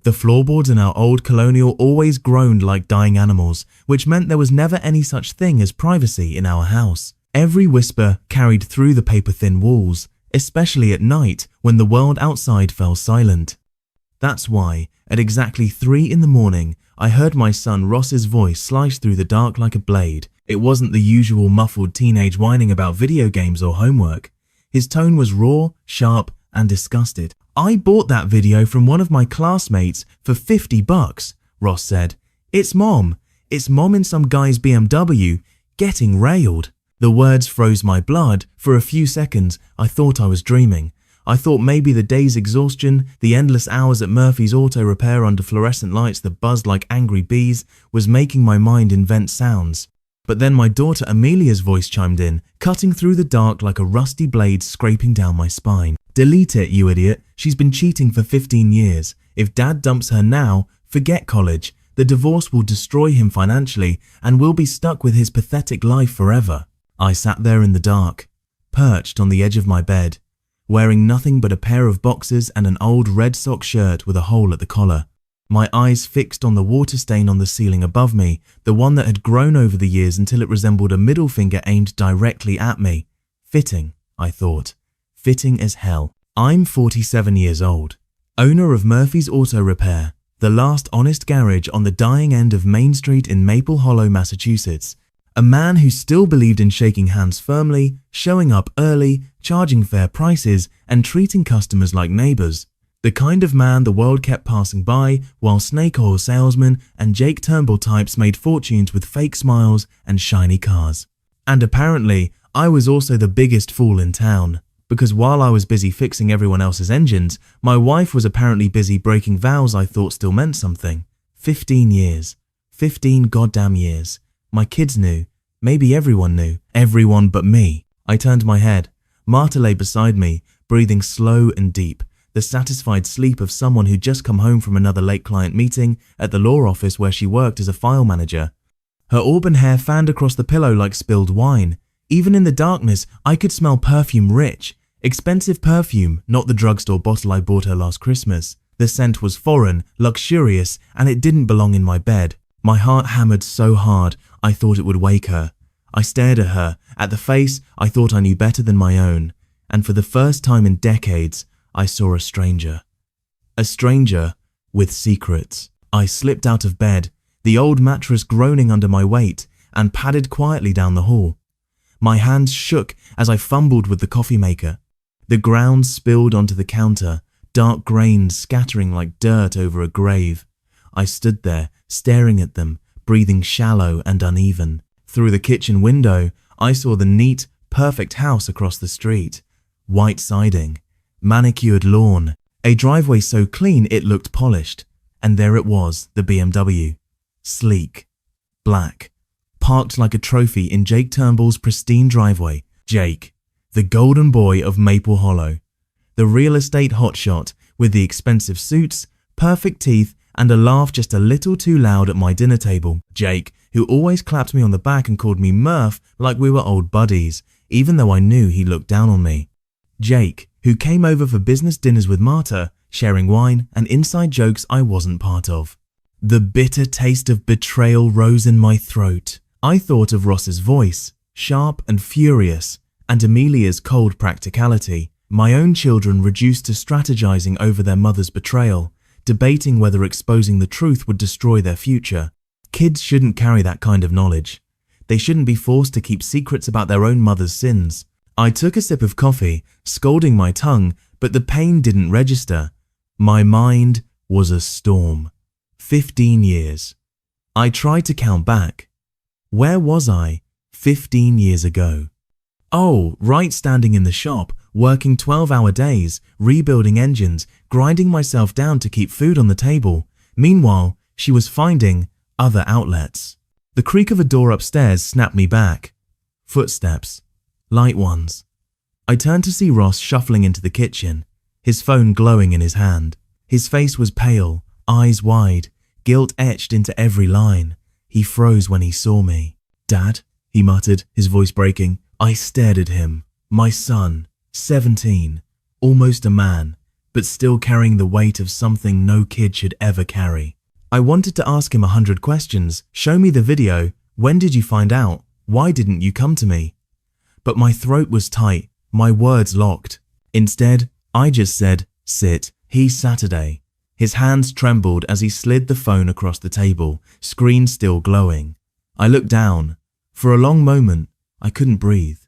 The floorboards in our old colonial always groaned like dying animals, which meant there was never any such thing as privacy in our house. Every whisper carried through the paper-thin walls, especially at night when the world outside fell silent. That's why, at exactly 3 in the morning, I heard my son Ross's voice slice through the dark like a blade. It wasn't the usual muffled teenage whining about video games or homework. His tone was raw, sharp, and disgusted. "I bought that video from one of my classmates for $50, Ross said. It's mom in some guy's BMW, getting railed." The words froze my blood. For a few seconds, I thought I was dreaming. I thought maybe the day's exhaustion, the endless hours at Murphy's Auto Repair under fluorescent lights that buzzed like angry bees, was making my mind invent sounds. But then my daughter Amelia's voice chimed in, cutting through the dark like a rusty blade scraping down my spine. "Delete it, you idiot. She's been cheating for 15 years. If Dad dumps her now, forget college. The divorce will destroy him financially and we'll be stuck with his pathetic life forever." I sat there in the dark, perched on the edge of my bed, wearing nothing but a pair of boxers and an old red sock shirt with a hole at the collar. My eyes fixed on the water stain on the ceiling above me, the one that had grown over the years until it resembled a middle finger aimed directly at me. Fitting, I thought. Fitting as hell. I'm 47 years old, owner of Murphy's Auto Repair, the last honest garage on the dying end of Main Street in Maple Hollow, Massachusetts. A man who still believed in shaking hands firmly, showing up early, charging fair prices, and treating customers like neighbors. The kind of man the world kept passing by while snake oil salesmen and Jake Turnbull types made fortunes with fake smiles and shiny cars. And apparently, I was also the biggest fool in town, because while I was busy fixing everyone else's engines, my wife was apparently busy breaking vows I thought still meant something. 15 years. 15 goddamn years. My kids knew. Maybe everyone knew. Everyone but me. I turned my head. Marta lay beside me, breathing slow and deep, the satisfied sleep of someone who'd just come home from another late client meeting at the law office where she worked as a file manager. Her auburn hair fanned across the pillow like spilled wine. Even in the darkness, I could smell perfume rich. Expensive perfume, not the drugstore bottle I bought her last Christmas. The scent was foreign, luxurious, and it didn't belong in my bed. My heart hammered so hard, I thought it would wake her. I stared at her, at the face I thought I knew better than my own, and for the first time in decades, I saw a stranger. A stranger with secrets. I slipped out of bed, the old mattress groaning under my weight, and padded quietly down the hall. My hands shook as I fumbled with the coffee maker. The ground spilled onto the counter, dark grains scattering like dirt over a grave. I stood there, staring at them, breathing shallow and uneven. Through the kitchen window, I saw the neat, perfect house across the street. White siding, manicured lawn, a driveway so clean it looked polished. And there it was, the BMW. Sleek, black, parked like a trophy in Jake Turnbull's pristine driveway. Jake, the golden boy of Maple Hollow. The real estate hotshot with the expensive suits, perfect teeth, and a laugh just a little too loud at my dinner table. Jake, who always clapped me on the back and called me Murph like we were old buddies, even though I knew he looked down on me. Jake, who came over for business dinners with Marta, sharing wine and inside jokes I wasn't part of. The bitter taste of betrayal rose in my throat. I thought of Ross's voice, sharp and furious, and Amelia's cold practicality. My own children reduced to strategizing over their mother's betrayal, debating whether exposing the truth would destroy their future. Kids shouldn't carry that kind of knowledge. They shouldn't be forced to keep secrets about their own mother's sins. I took a sip of coffee, scalding my tongue, but the pain didn't register. My mind was a storm. 15 years. I tried to count back. Where was I 15 years ago? Oh, right, standing in the shop, working 12-hour days, rebuilding engines, grinding myself down to keep food on the table. Meanwhile, she was finding other outlets. The creak of a door upstairs snapped me back. Footsteps. Light ones. I turned to see Ross shuffling into the kitchen, his phone glowing in his hand. His face was pale, eyes wide, guilt etched into every line. He froze when he saw me. "Dad," he muttered, his voice breaking. I stared at him. My son, 17, almost a man, but still carrying the weight of something no kid should ever carry. I wanted to ask him 100 questions. Show me the video. When did you find out? Why didn't you come to me? But my throat was tight, my words locked. Instead, I just said, sit. He's Saturday. His hands trembled as he slid the phone across the table, screen still glowing. I looked down. For a long moment, I couldn't breathe,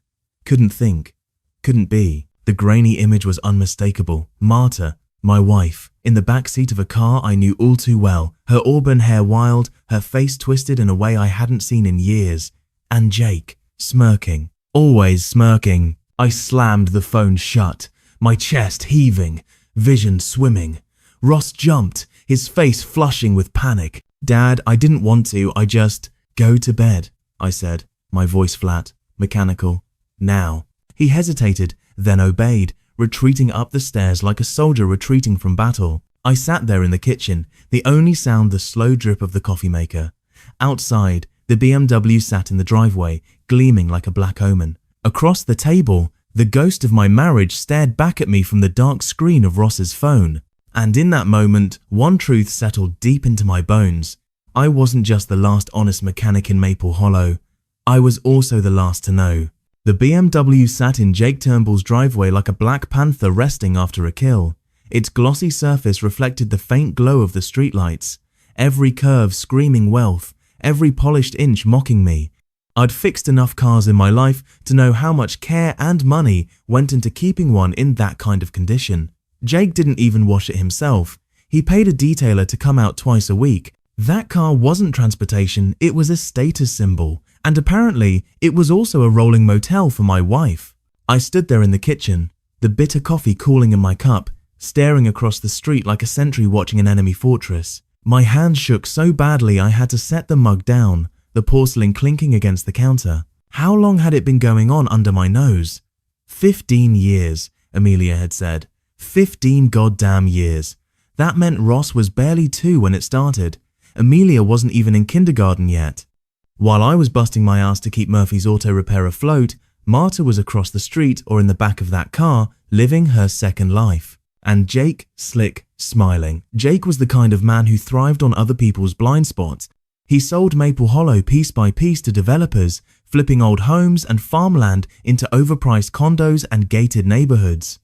couldn't think, couldn't be. The grainy image was unmistakable. Marta, my wife, in the back seat of a car I knew all too well, her auburn hair wild, her face twisted in a way I hadn't seen in years. And Jake, smirking, always smirking. I slammed the phone shut, my chest heaving, vision swimming. Ross jumped, his face flushing with panic. Dad, I didn't want to, I just… Go to bed, I said, my voice flat, mechanical. Now. He hesitated, then obeyed, retreating up the stairs like a soldier retreating from battle. I sat there in the kitchen, the only sound the slow drip of the coffee maker. Outside, the BMW sat in the driveway, gleaming like a black omen. Across the table, the ghost of my marriage stared back at me from the dark screen of Ross's phone. And in that moment, one truth settled deep into my bones. I wasn't just the last honest mechanic in Maple Hollow. I was also the last to know. The BMW sat in Jake Turnbull's driveway like a black panther resting after a kill. Its glossy surface reflected the faint glow of the streetlights, every curve screaming wealth, every polished inch mocking me. I'd fixed enough cars in my life to know how much care and money went into keeping one in that kind of condition. Jake didn't even wash it himself. He paid a detailer to come out twice a week. That car wasn't transportation, it was a status symbol. And apparently, it was also a rolling motel for my wife. I stood there in the kitchen, the bitter coffee cooling in my cup, staring across the street like a sentry watching an enemy fortress. My hands shook so badly I had to set the mug down, the porcelain clinking against the counter. How long had it been going on under my nose? 15 years, Amelia had said. 15 goddamn years. That meant Ross was barely 2 when it started. Amelia wasn't even in kindergarten yet. While I was busting my ass to keep Murphy's auto repair afloat, Marta was across the street or in the back of that car, living her second life. And Jake, slick, smiling. Jake was the kind of man who thrived on other people's blind spots. He sold Maple Hollow piece by piece to developers, flipping old homes and farmland into overpriced condos and gated neighborhoods.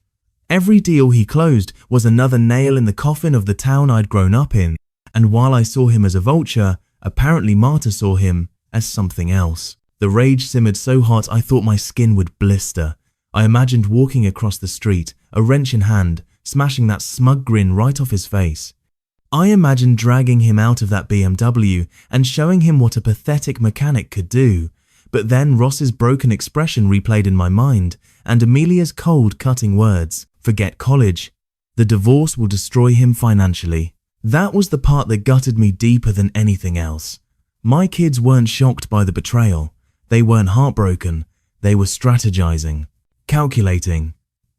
Every deal he closed was another nail in the coffin of the town I'd grown up in. And while I saw him as a vulture, apparently Marta saw him as something else. The rage simmered so hot I thought my skin would blister. I imagined walking across the street, a wrench in hand, smashing that smug grin right off his face. I imagined dragging him out of that BMW and showing him what a pathetic mechanic could do. But then Ross's broken expression replayed in my mind, and Amelia's cold, cutting words. Forget college. The divorce will destroy him financially. That was the part that gutted me deeper than anything else. My kids weren't shocked by the betrayal. They weren't heartbroken. They were strategizing, calculating.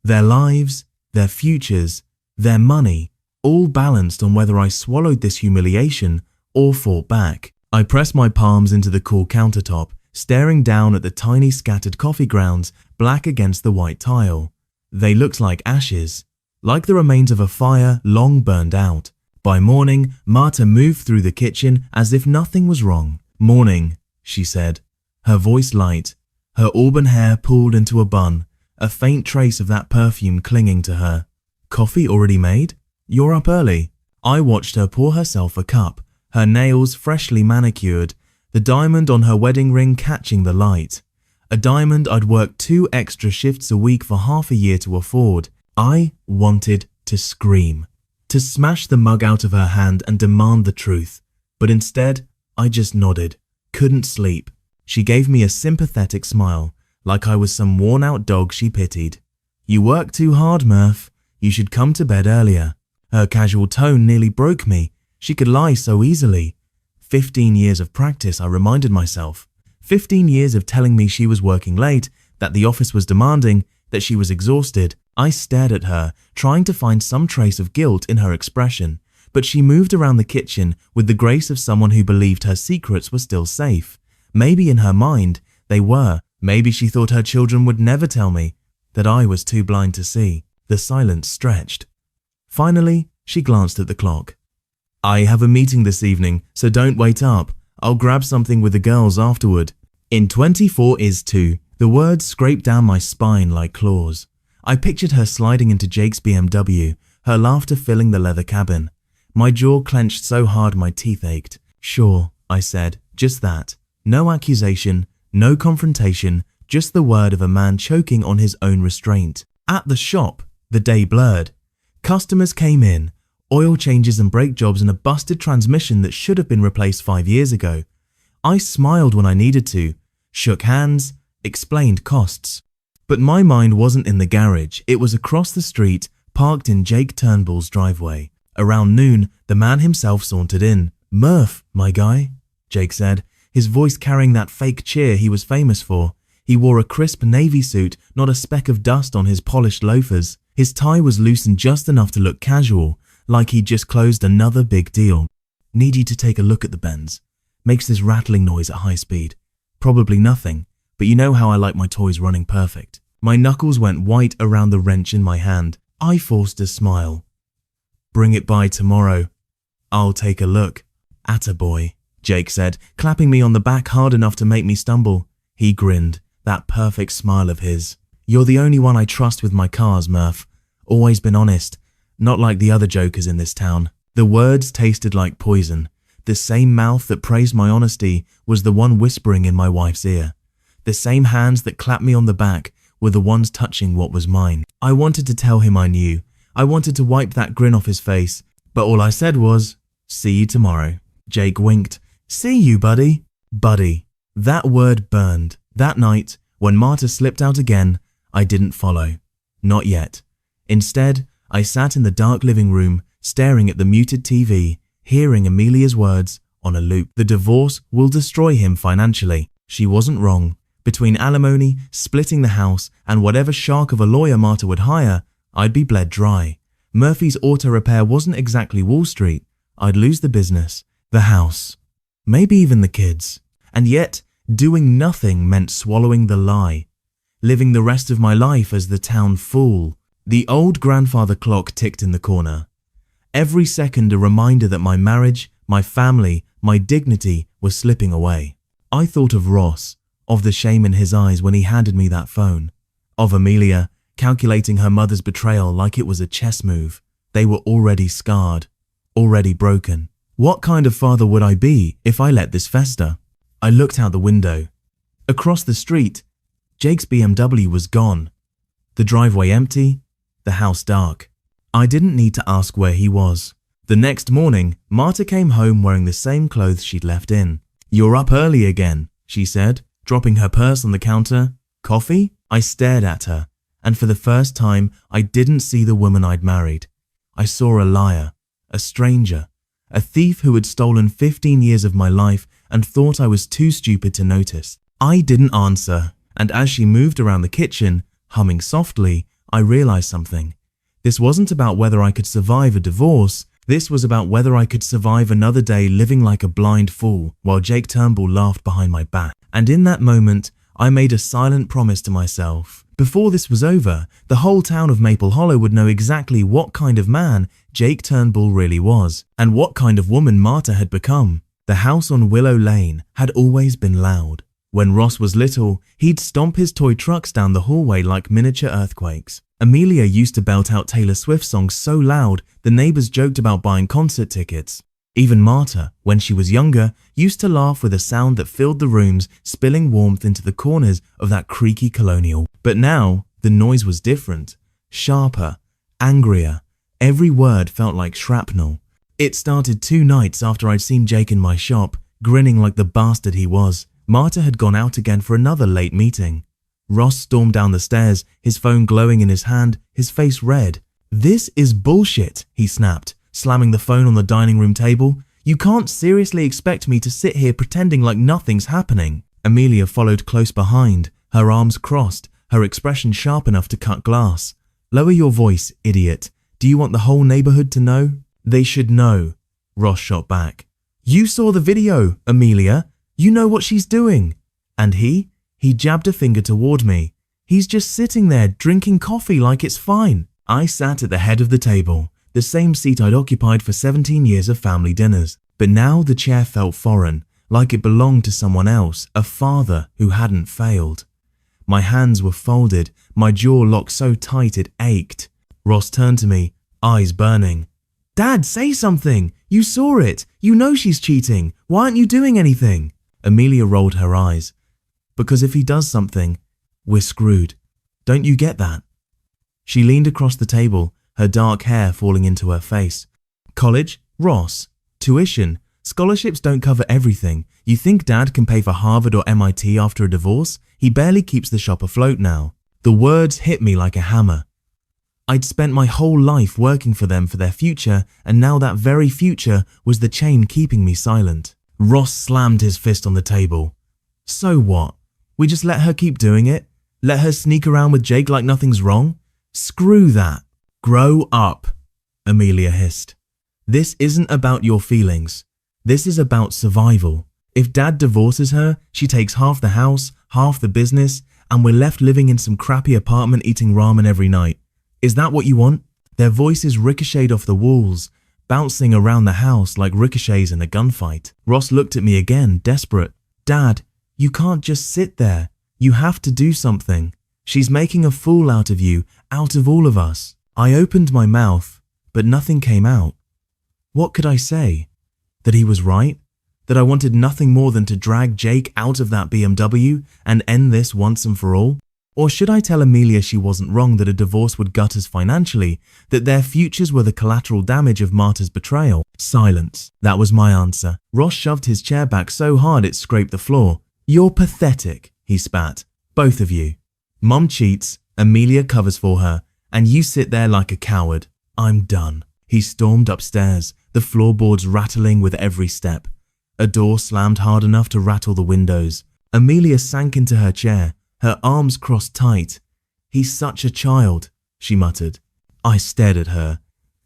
Their lives, their futures, their money, all balanced on whether I swallowed this humiliation or fought back. I pressed my palms into the cool countertop, staring down at the tiny scattered coffee grounds black against the white tile. They looked like ashes, like the remains of a fire long burned out. By morning, Marta moved through the kitchen as if nothing was wrong. "Morning," she said, her voice light, her auburn hair pulled into a bun, a faint trace of that perfume clinging to her. "Coffee already made? You're up early." I watched her pour herself a cup, her nails freshly manicured, the diamond on her wedding ring catching the light. A diamond I'd worked 2 extra shifts a week for half a year to afford. I wanted to scream, to smash the mug out of her hand and demand the truth. But instead, I just nodded, couldn't sleep. She gave me a sympathetic smile, like I was some worn-out dog she pitied. "You work too hard, Murph. You should come to bed earlier." Her casual tone nearly broke me. She could lie so easily. 15 years of practice, I reminded myself. 15 years of telling me she was working late, that the office was demanding, that she was exhausted. I stared at her, trying to find some trace of guilt in her expression, but she moved around the kitchen with the grace of someone who believed her secrets were still safe. Maybe in her mind, they were. Maybe she thought her children would never tell me, that I was too blind to see. The silence stretched. Finally, she glanced at the clock. I have a meeting this evening, so don't wait up. I'll grab something with the girls afterward. In 24 is 2. The words scraped down my spine like claws. I pictured her sliding into Jake's BMW, her laughter filling the leather cabin. My jaw clenched so hard my teeth ached. Sure, I said, just that. No accusation, no confrontation, just the word of a man choking on his own restraint. At the shop, the day blurred. Customers came in, oil changes and brake jobs and a busted transmission that should have been replaced 5 years ago. I smiled when I needed to, shook hands, explained costs. But my mind wasn't in the garage, it was across the street, parked in Jake Turnbull's driveway. Around noon, the man himself sauntered in. "Murph, my guy," Jake said, his voice carrying that fake cheer he was famous for. He wore a crisp navy suit, not a speck of dust on his polished loafers. His tie was loosened just enough to look casual, like he'd just closed another big deal. "Need you to take a look at the Benz. Makes this rattling noise at high speed. Probably nothing, but you know how I like my toys running perfect." My knuckles went white around the wrench in my hand. I forced a smile. "Bring it by tomorrow. I'll take a look." "Attaboy," Jake said, clapping me on the back hard enough to make me stumble. He grinned, that perfect smile of his. "You're the only one I trust with my cars, Murph. Always been honest, not like the other jokers in this town." The words tasted like poison. The same mouth that praised my honesty was the one whispering in my wife's ear. The same hands that clapped me on the back were the ones touching what was mine. I wanted to tell him I knew. I wanted to wipe that grin off his face, but all I said was, "See you tomorrow." Jake winked. "See you, buddy." Buddy. That word burned. That night, when Marta slipped out again, I didn't follow. Not yet. Instead, I sat in the dark living room, staring at the muted TV, hearing Amelia's words on a loop. "The divorce will destroy him financially." She wasn't wrong. Between alimony, splitting the house, and whatever shark of a lawyer Marta would hire, I'd be bled dry. Murphy's auto repair wasn't exactly Wall Street. I'd lose the business, the house, maybe even the kids. And yet, doing nothing meant swallowing the lie. Living the rest of my life as the town fool. The old grandfather clock ticked in the corner. Every second a reminder that my marriage, my family, my dignity was slipping away. I thought of Ross, of the shame in his eyes when he handed me that phone. Of Amelia, calculating her mother's betrayal like it was a chess move. They were already scarred, already broken. What kind of father would I be if I let this fester? I looked out the window. Across the street, Jake's BMW was gone. The driveway empty, the house dark. I didn't need to ask where he was. The next morning, Marta came home wearing the same clothes she'd left in. "You're up early again," she said, dropping her purse on the counter. "Coffee?" I stared at her, and for the first time, I didn't see the woman I'd married. I saw a liar, a stranger, a thief who had stolen 15 years of my life and thought I was too stupid to notice. I didn't answer, and as she moved around the kitchen, humming softly, I realized something. This wasn't about whether I could survive a divorce. This was about whether I could survive another day living like a blind fool while Jake Turnbull laughed behind my back. And in that moment, I made a silent promise to myself. Before this was over, the whole town of Maple Hollow would know exactly what kind of man Jake Turnbull really was, and what kind of woman Marta had become. The house on Willow Lane had always been loud. When Ross was little, he'd stomp his toy trucks down the hallway like miniature earthquakes. Amelia used to belt out Taylor Swift songs so loud, the neighbors joked about buying concert tickets. Even Marta, when she was younger, used to laugh with a sound that filled the rooms, spilling warmth into the corners of that creaky colonial. But now, the noise was different. Sharper, angrier. Every word felt like shrapnel. It started 2 nights after I'd seen Jake in my shop, grinning like the bastard he was. Marta had gone out again for another late meeting. Ross stormed down the stairs, his phone glowing in his hand, his face red. "This is bullshit," he snapped, slamming the phone on the dining room table. "You can't seriously expect me to sit here pretending like nothing's happening." Amelia followed close behind, her arms crossed, her expression sharp enough to cut glass. "Lower your voice, idiot. Do you want the whole neighborhood to know?" "They should know," Ross shot back. "You saw the video, Amelia. You know what she's doing." And he jabbed a finger toward me. "He's just sitting there drinking coffee like it's fine." I sat at the head of the table, the same seat I'd occupied for 17 years of family dinners. But now the chair felt foreign, like it belonged to someone else, a father who hadn't failed. My hands were folded, my jaw locked so tight it ached. Ross turned to me, eyes burning. "Dad, say something! You saw it! You know she's cheating! Why aren't you doing anything?" Amelia rolled her eyes. "Because if he does something, we're screwed. Don't you get that?" She leaned across the table, her dark hair falling into her face. "College? Ross. Tuition. Scholarships don't cover everything. You think Dad can pay for Harvard or MIT after a divorce? He barely keeps the shop afloat now." The words hit me like a hammer. I'd spent my whole life working for them for their future, and now that very future was the chain keeping me silent. Ross slammed his fist on the table. "So what? We just let her keep doing it? Let her sneak around with Jake like nothing's wrong? Screw that. Grow up," Amelia hissed. "This isn't about your feelings. This is about survival. If Dad divorces her, she takes half the house, half the business, and we're left living in some crappy apartment eating ramen every night. Is that what you want?" Their voices ricocheted off the walls, bouncing around the house like ricochets in a gunfight. Ross looked at me again, desperate. "Dad, you can't just sit there. You have to do something. She's making a fool out of you, out of all of us." I opened my mouth, but nothing came out. What could I say? That he was right? That I wanted nothing more than to drag Jake out of that BMW and end this once and for all? Or should I tell Amelia she wasn't wrong, that a divorce would gut us financially, that their futures were the collateral damage of Marta's betrayal? Silence. That was my answer. Ross shoved his chair back so hard it scraped the floor. "You're pathetic," he spat. "Both of you. Mum cheats, Amelia covers for her, and you sit there like a coward. I'm done." He stormed upstairs, the floorboards rattling with every step. A door slammed hard enough to rattle the windows. Amelia sank into her chair, her arms crossed tight. "He's such a child," she muttered. I stared at her.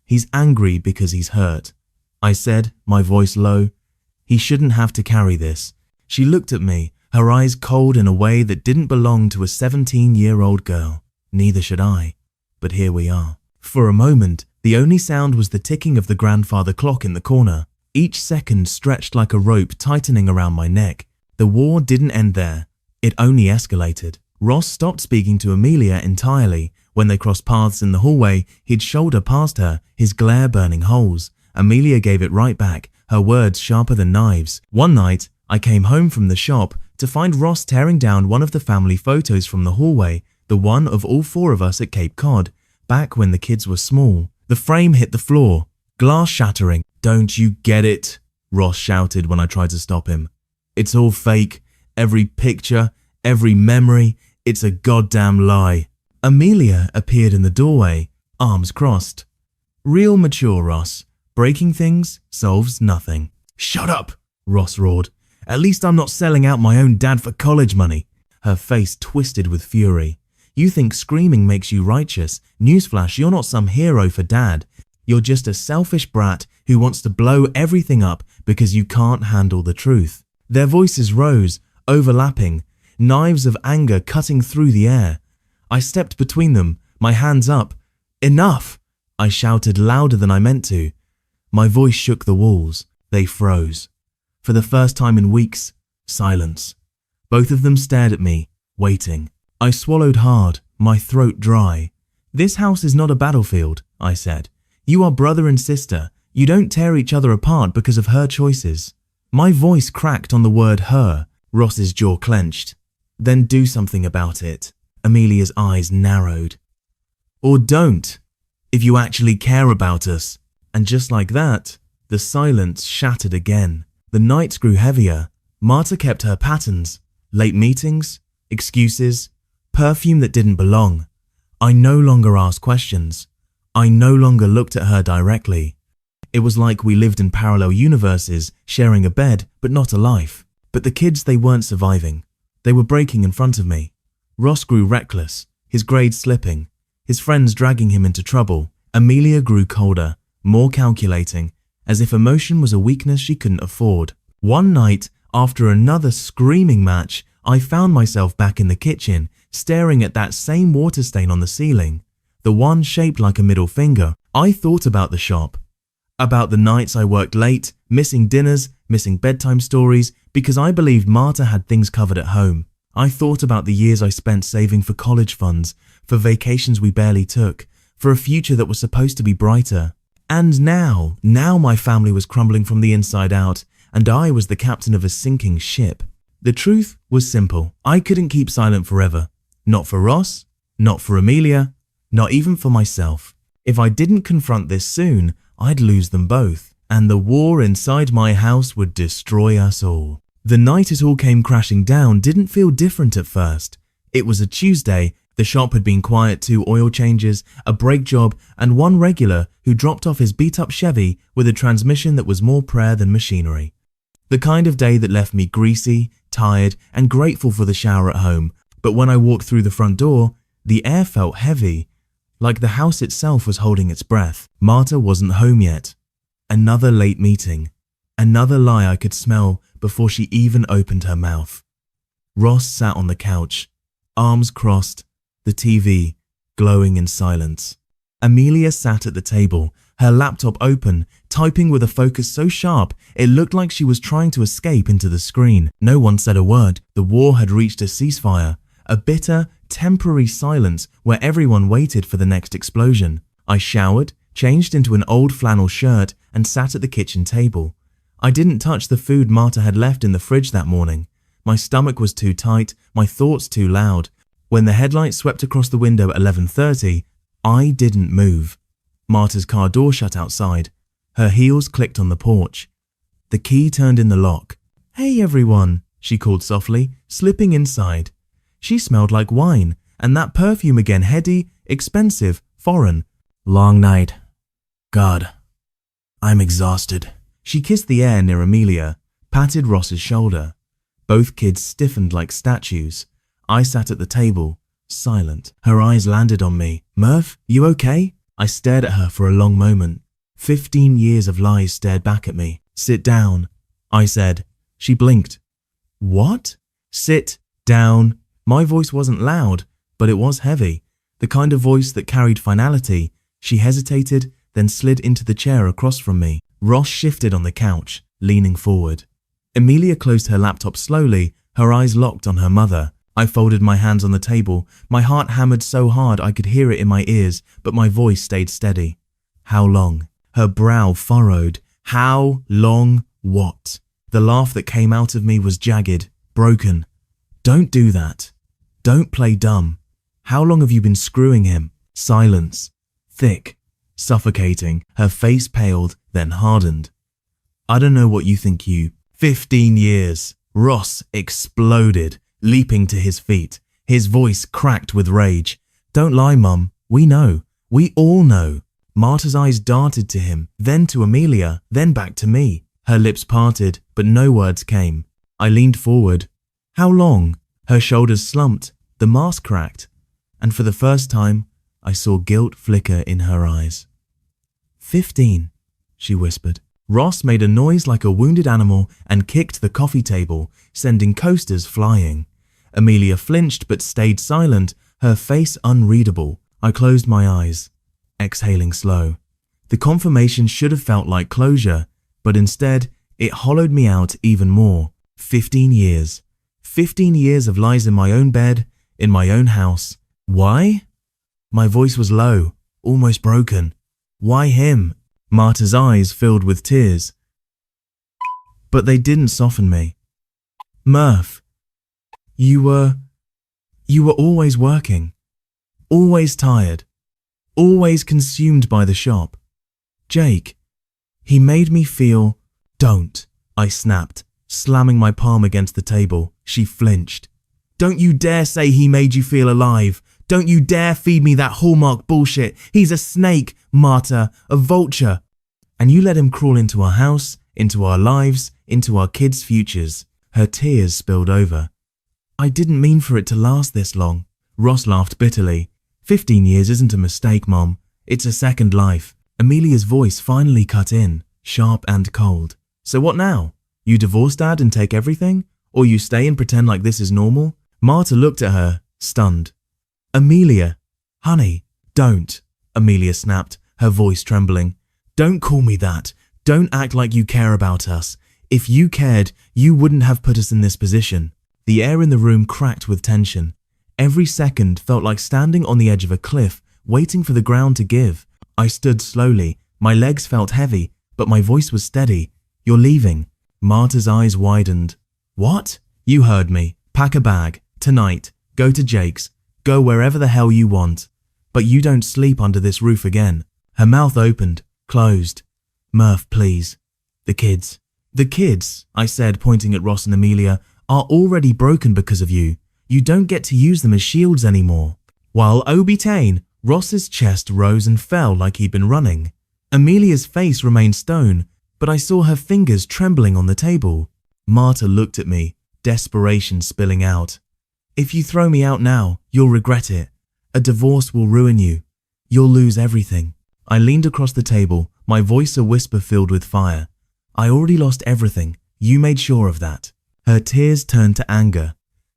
"He's angry because he's hurt," I said, my voice low. "He shouldn't have to carry this." She looked at me, her eyes cold in a way that didn't belong to a 17-year-old girl. Neither should I. But here we are. For a moment, the only sound was the ticking of the grandfather clock in the corner. Each second stretched like a rope tightening around my neck. The war didn't end there. It only escalated. Ross stopped speaking to Amelia entirely. When they crossed paths in the hallway, he'd shoulder past her, his glare burning holes. Amelia gave it right back, her words sharper than knives. One night, I came home from the shop to find Ross tearing down one of the family photos from the hallway, the one of all four of us at Cape Cod, back when the kids were small. The frame hit the floor, glass shattering. "Don't you get it?" Ross shouted when I tried to stop him. "It's all fake. Every picture, every memory, it's a goddamn lie." Amelia appeared in the doorway, arms crossed. "Real mature, Ross. Breaking things solves nothing." "Shut up," Ross roared. "At least I'm not selling out my own dad for college money." Her face twisted with fury. "You think screaming makes you righteous? Newsflash, you're not some hero for Dad. You're just a selfish brat who wants to blow everything up because you can't handle the truth." Their voices rose, overlapping, knives of anger cutting through the air. I stepped between them, my hands up. "Enough!" I shouted louder than I meant to. My voice shook the walls. They froze. For the first time in weeks, silence. Both of them stared at me, waiting. I swallowed hard, my throat dry. "This house is not a battlefield," I said. "You are brother and sister. You don't tear each other apart because of her choices." My voice cracked on the word her. Ross's jaw clenched. "Then do something about it." Amelia's eyes narrowed. "Or don't, if you actually care about us." And just like that, the silence shattered again. The nights grew heavier. Marta kept her patterns. Late meetings, excuses, perfume that didn't belong. I no longer asked questions. I no longer looked at her directly. It was like we lived in parallel universes, sharing a bed, but not a life. But the kids, they weren't surviving. They were breaking in front of me. Ross grew reckless, his grades slipping, his friends dragging him into trouble. Amelia grew colder, more calculating, as if emotion was a weakness she couldn't afford. One night, after another screaming match, I found myself back in the kitchen, staring at that same water stain on the ceiling, the one shaped like a middle finger. I thought about the shop, about the nights I worked late, missing dinners, missing bedtime stories, because I believed Marta had things covered at home. I thought about the years I spent saving for college funds, for vacations we barely took, for a future that was supposed to be brighter. And now my family was crumbling from the inside out, and I was the captain of a sinking ship. The truth was simple. I couldn't keep silent forever. Not for Ross, not for Amelia, not even for myself. If I didn't confront this soon, I'd lose them both, and the war inside my house would destroy us all. The night it all came crashing down didn't feel different at first. It was a Tuesday. The shop had been quiet, 2 oil changes, a brake job, and one regular who dropped off his beat-up Chevy with a transmission that was more prayer than machinery. The kind of day that left me greasy, tired, and grateful for the shower at home. But when I walked through the front door, the air felt heavy, like the house itself was holding its breath. Marta wasn't home yet. Another late meeting. Another lie I could smell before she even opened her mouth. Ross sat on the couch, arms crossed, the TV glowing in silence. Amelia sat at the table, her laptop open, typing with a focus so sharp it looked like she was trying to escape into the screen. No one said a word. The war had reached a ceasefire, a bitter, temporary silence where everyone waited for the next explosion. I showered, changed into an old flannel shirt, and sat at the kitchen table. I didn't touch the food Marta had left in the fridge that morning. My stomach was too tight, my thoughts too loud. When the headlights swept across the window at 11:30, I didn't move. Marta's car door shut outside. Her heels clicked on the porch. The key turned in the lock. "Hey everyone," she called softly, slipping inside. She smelled like wine, and that perfume again, heady, expensive, foreign. "Long night. God, I'm exhausted." She kissed the air near Amelia, patted Ross's shoulder. Both kids stiffened like statues. I sat at the table, silent. Her eyes landed on me. "Murph, you okay?" I stared at her for a long moment. 15 years of lies stared back at me. "Sit down," I said. She blinked. "What?" "Sit down." My voice wasn't loud, but it was heavy. The kind of voice that carried finality. She hesitated, then slid into the chair across from me. Ross shifted on the couch, leaning forward. Amelia closed her laptop slowly, her eyes locked on her mother. I folded my hands on the table. My heart hammered so hard I could hear it in my ears, but my voice stayed steady. "How long?" Her brow furrowed. "How long what?" The laugh that came out of me was jagged, broken. "Don't do that. Don't play dumb. How long have you been screwing him?" Silence. Thick. Suffocating. Her face paled, then hardened. "I don't know what you think you..." 15 years. Ross exploded, leaping to his feet. His voice cracked with rage. "Don't lie, Mum. We know. We all know." Marta's eyes darted to him, then to Amelia, then back to me. Her lips parted, but no words came. I leaned forward. "How long?" Her shoulders slumped, the mask cracked, and for the first time, I saw guilt flicker in her eyes. 15, she whispered. Ross made a noise like a wounded animal and kicked the coffee table, sending coasters flying. Amelia flinched but stayed silent, her face unreadable. I closed my eyes, exhaling slow. The confirmation should have felt like closure, but instead, it hollowed me out even more. 15 years. 15 years of lies in my own bed, in my own house. Why? My voice was low, almost broken. Why him? Marta's eyes filled with tears. But they didn't soften me. Murph, you were always working, always tired, always consumed by the shop. Jake, he made me feel... Don't, I snapped, slamming my palm against the table. She flinched. Don't you dare say he made you feel alive. Don't you dare feed me that hallmark bullshit. He's a snake, Marta, a vulture. And you let him crawl into our house, into our lives, into our kids' futures. Her tears spilled over. I didn't mean for it to last this long. Ross laughed bitterly. 15 years isn't a mistake, Mom. It's a second life. Amelia's voice finally cut in, sharp and cold. So what now? You divorce Dad and take everything? Or you stay and pretend like this is normal? Marta looked at her, stunned. Amelia, honey, don't, Amelia snapped, her voice trembling. "Don't call me that. Don't act like you care about us. If you cared, you wouldn't have put us in this position." The air in the room cracked with tension. Every second felt like standing on the edge of a cliff, waiting for the ground to give. I stood slowly. My legs felt heavy, but my voice was steady. "You're leaving." Marta's eyes widened. "What?" "You heard me. Pack a bag. Tonight. Go to Jake's. Go wherever the hell you want. But you don't sleep under this roof again." Her mouth opened, closed. "Murph, please. The kids." "The kids," I said, pointing at Ross and Amelia, "are already broken because of you. You don't get to use them as shields anymore." While obtain, Ross's chest rose and fell like he'd been running. Amelia's face remained stone, but I saw her fingers trembling on the table. Marta looked at me, desperation spilling out. "If you throw me out now, you'll regret it. A divorce will ruin you. You'll lose everything." I leaned across the table, my voice a whisper filled with fire. "I already lost everything. You made sure of that." Her tears turned to anger.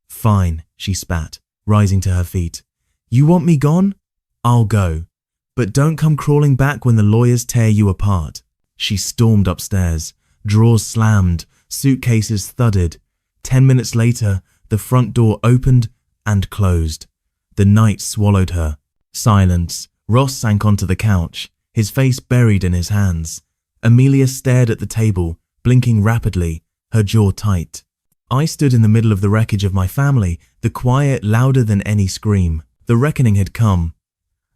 "Fine," she spat, rising to her feet. "You want me gone? I'll go. But don't come crawling back when the lawyers tear you apart." She stormed upstairs. Drawers slammed, suitcases thudded. 10 minutes later, the front door opened and closed. The night swallowed her. Silence. Ross sank onto the couch, his face buried in his hands. Amelia stared at the table, blinking rapidly, her jaw tight. I stood in the middle of the wreckage of my family, the quiet louder than any scream. The reckoning had come.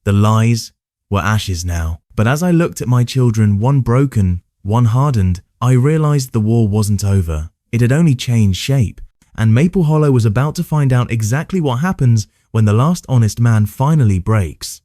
The lies were ashes now. But as I looked at my children, one broken, one hardened, I realized the war wasn't over. It had only changed shape, and Maple Hollow was about to find out exactly what happens when the last honest man finally breaks.